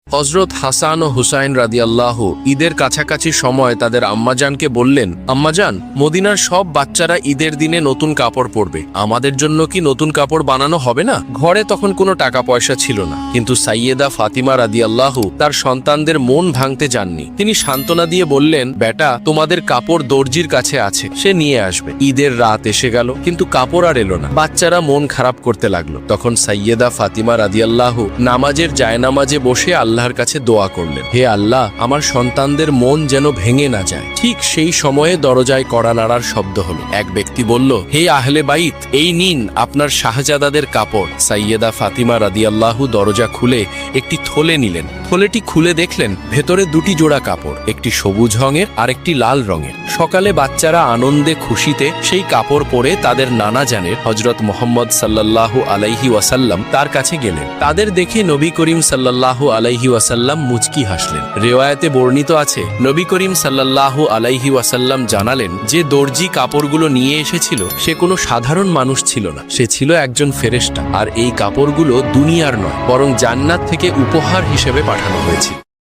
হযরত হাসান ও হুসাইন রাদিয়াল্লাহু ঈদের কাছাকাছি সময় তাদের আম্মাজানকে বললেন, আম্মাজান, মদিনার সব বাচ্চারা ঈদের দিনে নতুন কাপড় পরবে, আমাদের জন্য কি নতুন কাপড় বানানো হবে না? ঘরে তখন কোনো টাকা পয়সা ছিল না, কিন্তু সাইয়েদা ফাতিমা রাদিয়াল্লাহু তার সন্তানদের মন ভাঙতে যাননি। তিনি সান্ত্বনা দিয়ে বললেন, বেটা, তোমাদের কাপড় দর্জির কাছে আছে, সে নিয়ে আসবে। ঈদের রাত এসে গেল, কিন্তু কাপড় আর এলো না। বাচ্চারা মন খারাপ করতে লাগলো। তখন সাইয়েদা ফাতিমা রাদিয়াল্লাহু নামাজের জায়নামাজে বসে আল্লাহর কাছে দোয়া করলেন, হে আল্লাহ, আমার সন্তানদের মন যেন ভেঙে না যায়। ঠিক সেই সময়ে দরজায় কড়া নাড়ার শব্দ হলো। এক ব্যক্তি বলল, হে আহলে বাইত, এই নিন আপনার শাহজাদাদের কাপড়। সাইয়েদা ফাতিমা রাদিয়াল্লাহু দরজা খুলে একটি থলে নিলেন। থলেটি খুলে দেখলেন ভেতরে দুটি জোড়া কাপড়, একটি সবুজ রঙের আর একটি লাল রঙের। সকালে বাচ্চারা আনন্দে খুশিতে সেই কাপড় পরে তাদের নানা জানের হযরত মুহাম্মদ সাল্লাল্লাহু আলাইহি ওয়াসাল্লাম তার কাছে গেলেন। তাদের দেখে নবী করিম সাল্লাল্লাহু আলাইহি ওয়াসাল্লাম মুচকি হাসলেন। রিওয়ায়াতে বর্ণিত আছে, নবী করিম সাল্লাল্লাহু আলাইহি ওয়াসাল্লাম জানালেন, যে দর্জি কাপড়গুলো নিয়ে এসেছিল সে কোনো সাধারণ মানুষ ছিল না, সে ছিল একজন ফেরেশতা। আর এই কাপড়গুলো দুনিয়ার নয়, বরং জান্নাত থেকে উপহার হিসেবে পাঠানো হয়েছে।